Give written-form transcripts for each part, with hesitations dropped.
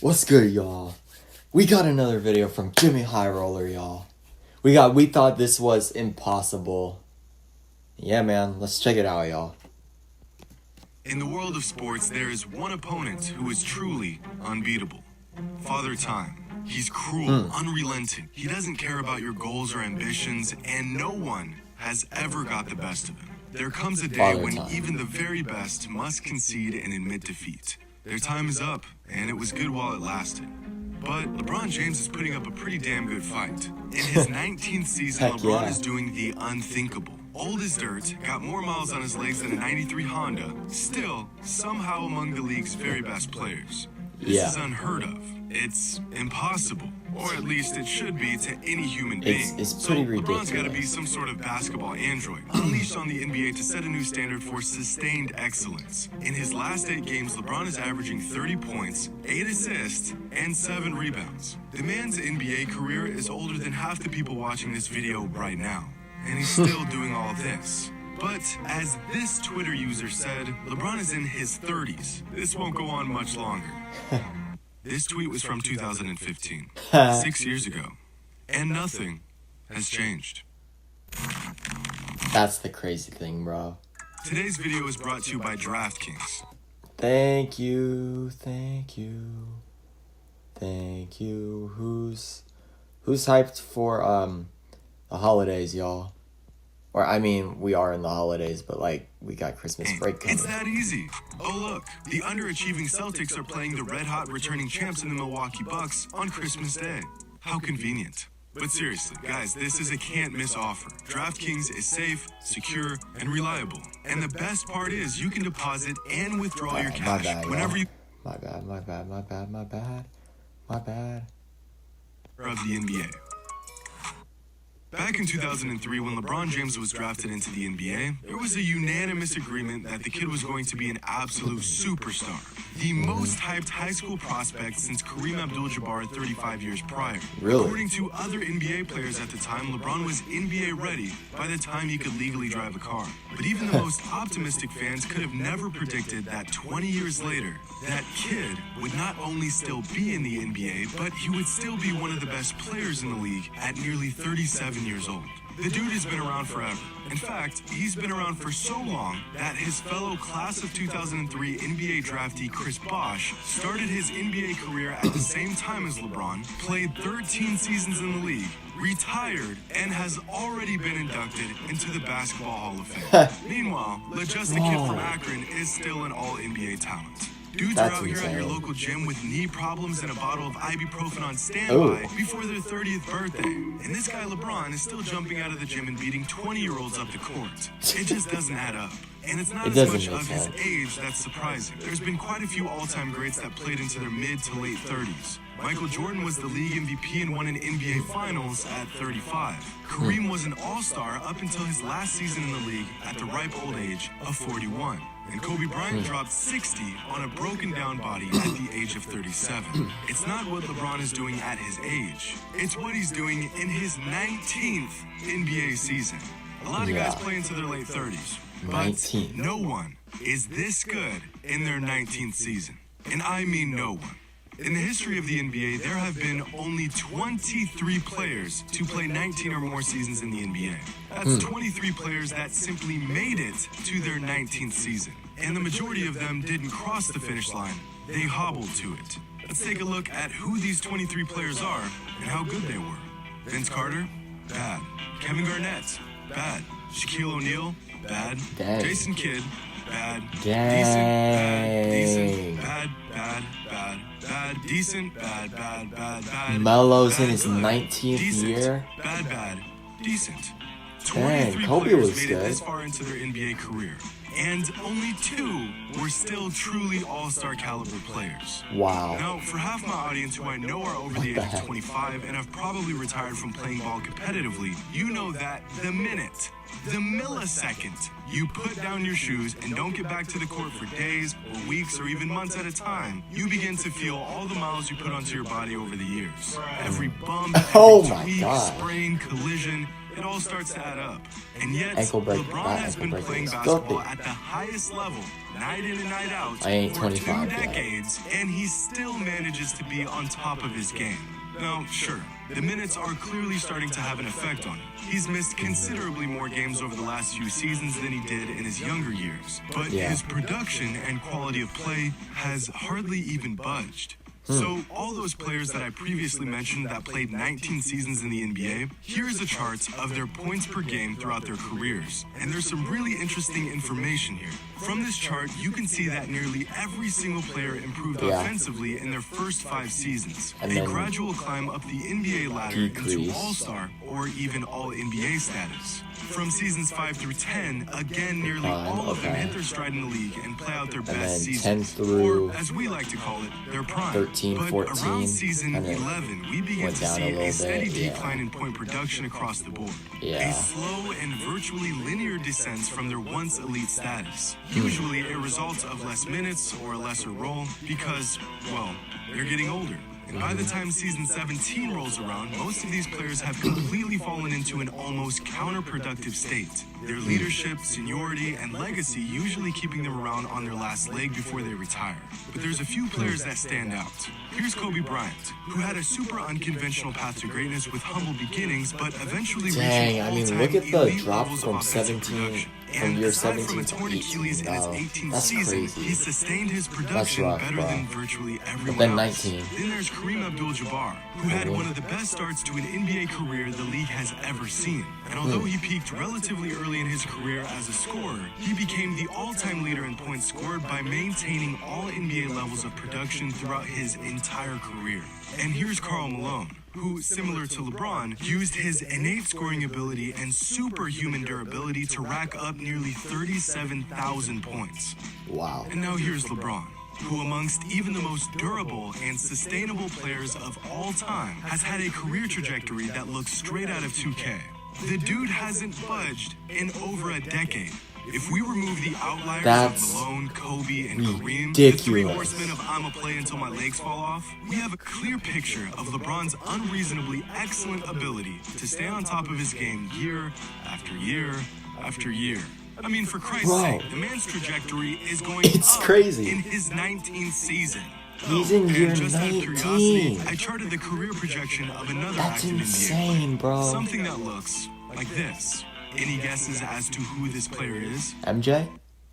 What's good, y'all? We got another video from Jimmy High Roller, y'all. We thought this was impossible. Yeah, man, let's check it out, y'all. In the world of sports, there is one opponent who is truly unbeatable. Father Time. He's cruel, unrelenting. He doesn't care about your goals or ambitions, and no one has ever got the best of him. There comes a day Father when Time. even the very best must concede and admit defeat. Their time is up, and it was good while it lasted. But LeBron James is putting up a pretty damn good fight. In his 19th season, Heck LeBron yeah. is doing the unthinkable. Old as dirt, got more miles on his legs than a 93 Honda, still somehow among the league's very best players. This Yeah. is unheard of. It's impossible, or at least it should be to any human being. It's pretty so LeBron's got to be ridiculous. some sort of basketball android, unleashed on the NBA to set a new standard for sustained excellence. In his last 8 games, LeBron is averaging 30 points, 8 assists, and 7 rebounds. The man's NBA career is older than half the people watching this video right now, and he's still doing all this. But as this Twitter user said, LeBron is in his 30s. This won't go on much longer. This tweet was from 2015, 6 years ago, and nothing has changed. That's the crazy thing, bro. Today's video is brought to you by DraftKings. Thank you. Who's hyped for the holidays, y'all? Or I mean, we are in the holidays, but like we got Christmas break coming. It's that easy. Oh look, the underachieving Celtics are playing the red-hot returning champs in the Milwaukee Bucks on Christmas Day. How convenient. But seriously, guys, this is a can't-miss offer. DraftKings is safe, secure, and reliable. And the best part is you can deposit and withdraw your My cash bad, whenever you My bad. of the NBA. Back in 2003, when LeBron James was drafted into the NBA, there was a unanimous agreement that the kid was going to be an absolute superstar. The most hyped high school prospect since Kareem Abdul-Jabbar 35 years prior. Really? According to other NBA players at the time, LeBron was NBA ready by the time he could legally drive a car. But even the most optimistic fans could have never predicted that 20 years later, that kid would not only still be in the NBA, but he would still be one of the best players in the league at nearly 37 years old. The dude has been around forever. In fact, he's been around for so long that his fellow class of 2003 NBA draftee Chris Bosh started his NBA career at the same time as LeBron, played 13 seasons in the league, retired, and has already been inducted into the Basketball Hall of Fame. Meanwhile, LaJusta Kid from Akron is still an all-NBA talent. Dudes That's are out here at your insane. local gym with knee problems and a bottle of ibuprofen on standby Ooh. before their 30th birthday. And this guy LeBron is still jumping out of the gym and beating 20-year-olds up the court. It just doesn't add up. And it's not It as doesn't much make of his sense. age that's surprising. There's been quite a few all-time greats that played into their mid to late 30s. Michael Jordan was the league MVP and won an NBA Finals at 35. Kareem was an all-star up until his last season in the league at the ripe old age of 41. And Kobe Bryant dropped 60 on a broken down body at the age of 37. It's not what LeBron is doing at his age. It's what he's doing in his 19th NBA season. A lot of guys Yeah. play into their late 30s. But 19. no one is this good in their 19th season. And I mean no one. In the history of the NBA, there have been only 23 players to play 19 or more seasons in the NBA. That's 23 players that simply made it to their 19th season. And the majority of them didn't cross the finish line. They hobbled to it. Let's take a look at who these 23 players are and how good they were. Vince Carter? Bad. Kevin Garnett? Bad. Shaquille O'Neal? Bad. Dang. Jason Kidd? Bad. Dang. Decent, bad, decent, bad, decent, bad. Melo's in bad, his good, 19th decent, year. Bad, decent. Dang, 23 Kobe players was made good. it this far into their NBA career, and only 2 were still truly all-star caliber players. Wow. Now, for half my audience who I know are over the age the of heck? 25 and have probably retired from playing ball competitively, you know that the minute, the millisecond, you put down your shoes and don't get back to the court for days or weeks or even months at a time, you begin to feel all the miles you put onto your body over the years. Every bump, every Oh my tweak, God. sprain, collision, it all starts to add up. And yet, Ankle break, LeBron that has ankle been break playing is basketball filthy. at the highest level, night in and night out, I ain't for 25 2 yet. decades, and he still manages to be on top of his game. Now, sure, the minutes are clearly starting to have an effect on him. He's missed considerably more games over the last few seasons than he did in his younger years, but Yeah. his production and quality of play has hardly even budged. So, all those players that I previously mentioned that played 19 seasons in the NBA, here's a chart of their points per game throughout their careers. And there's some really interesting information here. From this chart, you can see that nearly every single player improved Yeah. offensively in their first 5 seasons. And A then gradual climb up the NBA ladder into decrease. All-Star or even All-NBA status. From seasons 5 through 10, again, nearly Decline, all of them okay. hit their stride in the league and play out their then best 10 seasons. through Or, as we like to call it, their prime. 13, But 14, around season kinda 11, we begin went to down a see little a steady bit, yeah. decline in point production across the board. Yeah. A slow and virtually linear descent from their once elite status. Hmm. Usually a result of less minutes or a lesser role because, well, they're getting older. And by the time season 17 rolls around, most of these players have completely fallen into an almost counterproductive state. Their leadership, seniority, and legacy usually keeping them around on their last leg before they retire. But there's a few players that stand out. Here's Kobe Bryant, who had a super unconventional path to greatness with humble beginnings, but eventually Dang, reaching I mean, all-time look at the elite drop levels from of offensive 17 production. from And year aside from 17 a to torn 18, Achilles in his bro. 18th That's season, crazy. he sustained his production rough, better bro. than virtually everyone then else. 19. Then there's Kareem Abdul-Jabbar, who had one of the best starts to an NBA career the league has ever seen. And although he peaked relatively early in his career as a scorer, he became the all-time leader in points scored by maintaining all NBA levels of production throughout his entire career. And here's Karl Malone, who, similar to LeBron, used his innate scoring ability and superhuman durability to rack up nearly 37,000 points. Wow. And now here's LeBron, who amongst even the most durable and sustainable players of all time has had a career trajectory that looks straight out of 2K. The dude hasn't budged in over a decade. If we remove the outliers That's of Malone, Kobe, and Kareem, the three ridiculous. horsemen of I'ma play until my legs fall off, we have a clear picture of LeBron's unreasonably excellent ability to stay on top of his game year after year after year. I mean, for Christ's Bro. sake, the man's trajectory is going It's up crazy. in his 19th season. He's in and year just out of curiosity, 19. I charted the career projection of another That's active NBA insane, player. bro. Something that looks like this. Any guesses as to who this player is? MJ?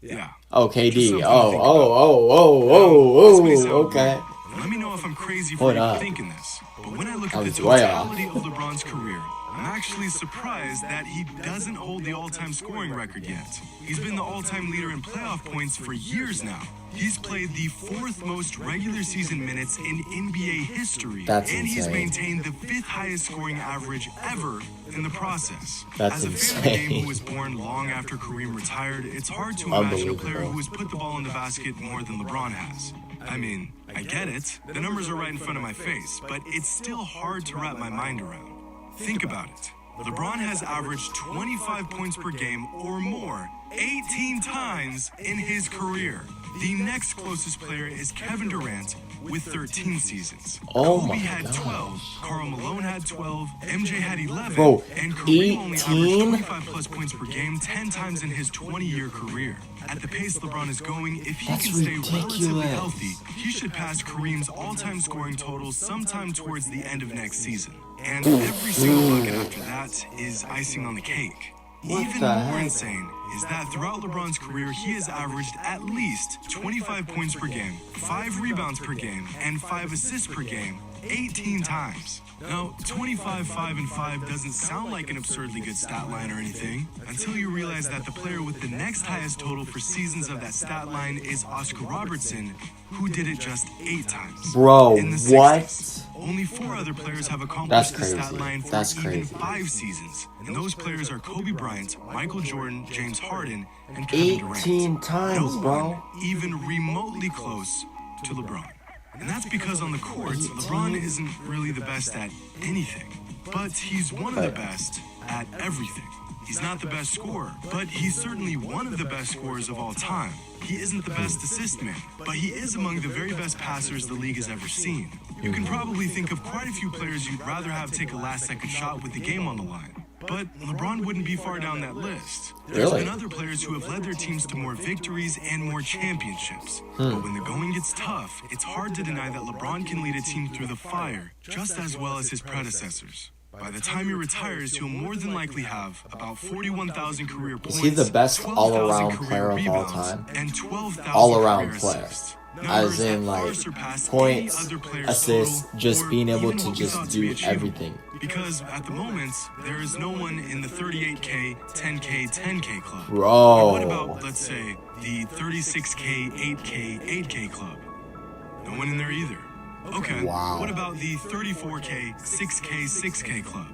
Yeah. Oh, Just KD. something to Oh, think oh, This may oh, sound oh, okay. weird. Let me know if I'm crazy for Hold even up. thinking this. But when I look I at the was way off. totality of LeBron's career, I'm actually surprised that he doesn't hold the all-time scoring record yet. He's been the all-time leader in playoff points for years now. He's played the 4th most regular season minutes in NBA history. That's and he's insane. maintained the 5th highest scoring average ever in the process. That's As a fan of the game insane. who was born long after Kareem retired, it's hard to imagine a player Unbelievable. who has put the ball in the basket more than LeBron has. I mean, I get it. The numbers are right in front of my face, but it's still hard to wrap my mind around. Think about it. LeBron has averaged 25 points per game or more 18 times in his career. The next closest player is Kevin Durant with 13 seasons. Oh Kobe my had gosh. 12, Karl Malone had 12, MJ had 11, Bro, and Kareem only 18? averaged 25 plus points per game 10 times in his 20-year career. At the pace LeBron is going, if he That's can stay relatively ridiculous. healthy, he should pass Kareem's all-time scoring total sometime towards the end of next season. And every single bucket after that is icing on the cake. What Even the more heck? insane is that throughout LeBron's career, he has averaged at least 25 points per game, 5 rebounds per game, and 5 assists per game 18 times. Now, 25, 5, and 5 doesn't sound like an absurdly good stat line or anything until you realize that the player with the next highest total for seasons of that stat line is Oscar Robertson, who did it just 8 times. Bro, in the 60s. what? Only 4 other players have accomplished That's the stat crazy. line for That's even crazy. 5 seasons. And those players are Kobe Bryant, Michael Jordan, James Harden, and Kevin Durant. 18 times, No bro. one even remotely close to LeBron. And that's because on the courts, LeBron isn't really the best at anything. But he's one of the best at everything. He's not the best scorer, but he's certainly one of the best scorers of all time. He isn't the best assist man, but he is among the very best passers the league has ever seen. You can probably think of quite a few players you'd rather have take a last-second shot with the game on the line. But LeBron wouldn't be far down that list. There's Really? been other players who have led their teams to more victories and more championships. But when the going gets tough, it's hard to deny that LeBron can lead a team through the fire just as well as his predecessors. By the time he retires, he'll more than likely have about 41,000 career points. Is he the best 12,000 all-around career player of all rebounds, time? And 12,000 All-around career player. assists. As Numbers in, that far like, surpass points, any other player's assists, total, just or being able even to what we just thought to be do achievable. everything. Because at the moment, there is no one in the 38K, 10K, 10K club. Bro. And what about, let's say, the 36K, 8K, 8K club? No one in there either. Okay. Wow. What about the 34K, 6K, 6K club?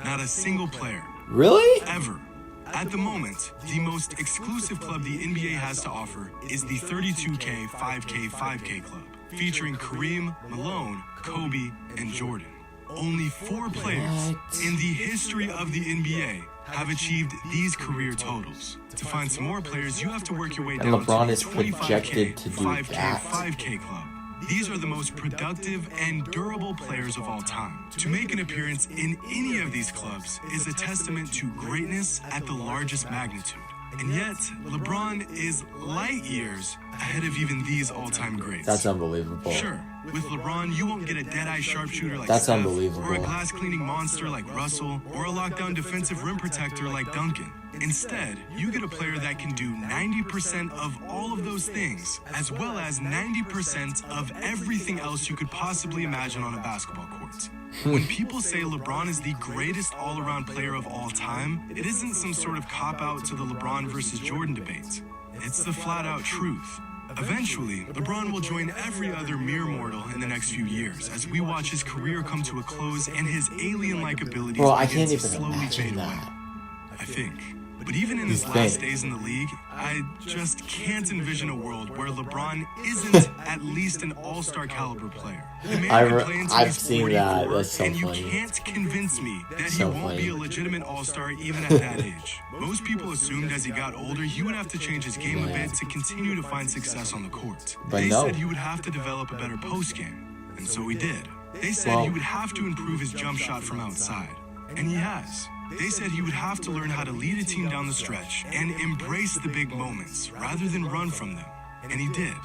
Not a single player. Really? Ever. At the moment, the most exclusive club the NBA has to offer is the 32K, 5K, 5K club, featuring Kareem, Malone, Kobe, and Jordan. Only 4 players What? in the history of the NBA have achieved these career totals. To find some more players, you have to work your way down LeBron to is the 25K, projected to do 5K, that. 5K club. These are the most productive and durable players of all time. To make an appearance in any of these clubs is a testament to greatness at the largest magnitude. And yet, LeBron is light years ahead of even these all-time greats. That's unbelievable. Sure, with LeBron, you won't get a dead-eye sharpshooter like That's Steph, unbelievable. or a glass-cleaning monster like Russell, or a lockdown defensive rim protector like Duncan. Instead, you get a player that can do 90% of all of those things, as well as 90% of everything else you could possibly imagine on a basketball court. When people say LeBron is the greatest all-around player of all time, it isn't some sort of cop-out to the LeBron versus Jordan debate. It's the flat-out truth. Eventually, LeBron will join every other mere mortal in the next few years as we watch his career come to a close and his alien-like abilities Bro, I begin can't to even slowly imagine fade away. that. I think. But even in his You last think? days in the league, I just can't envision a world where LeBron isn't at least an all-star caliber player. The man could play until I've he's seen that. 44, That's so and you funny. can't convince me that So he won't be a funny. legitimate all-star even at that age. Most people assumed as he got older, he would have to change his game a Yeah. bit to continue to find success on the court. But They no. said he would have to develop a better post-game, and so he did. They said Well- he would have to improve his jump shot from outside, and he has. They said he would have to learn how to lead a team down the stretch and embrace the big moments rather than run from them. And he did.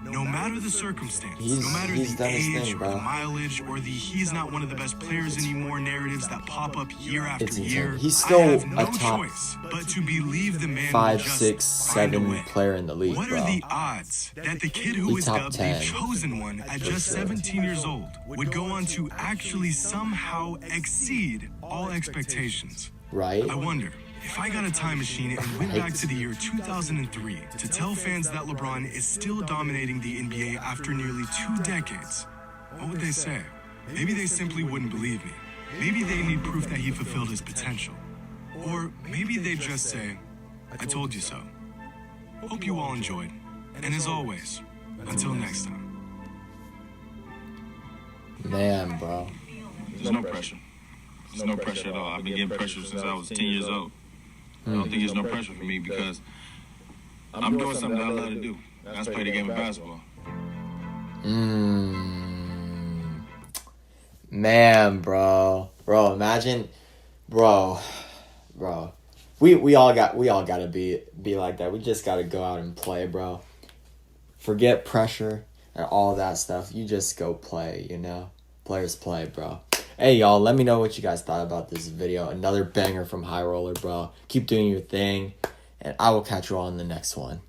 No matter the circumstance, no matter he's the done his age thing, or bro. the mileage or the he's not one of the best players anymore narratives that pop up year after It's insane. year, He's still I have no a top choice but to believe the man 5, will just 6, find a 7 way. player in the league, What bro. are the odds that the kid who He's was top dubbed 10, the chosen one at for just sure. 17 years old would go on to actually somehow exceed all expectations? Right? I wonder, if I got a time machine and went back to the year 2003 to tell fans that LeBron is still dominating the NBA after nearly 2 decades, what would they say? Maybe they simply wouldn't believe me. Maybe they need proof that he fulfilled his potential. Or maybe they'd just say, I told you so. Hope you all enjoyed. And as always, until next time. Man, bro. There's no pressure. There's no pressure at all. I've been getting pressure since I was 10 years old. I don't think there's no pressure for me because I'm doing something that I love to do. That's play the game of basketball. Man, bro. Bro, imagine, bro. We all gotta be like that. We just gotta go out and play, bro. Forget pressure and all that stuff. You just go play, you know? Players play, bro. Hey, y'all, let me know what you guys thought about this video. Another banger from High Roller, bro. Keep doing your thing, and I will catch you all in the next one.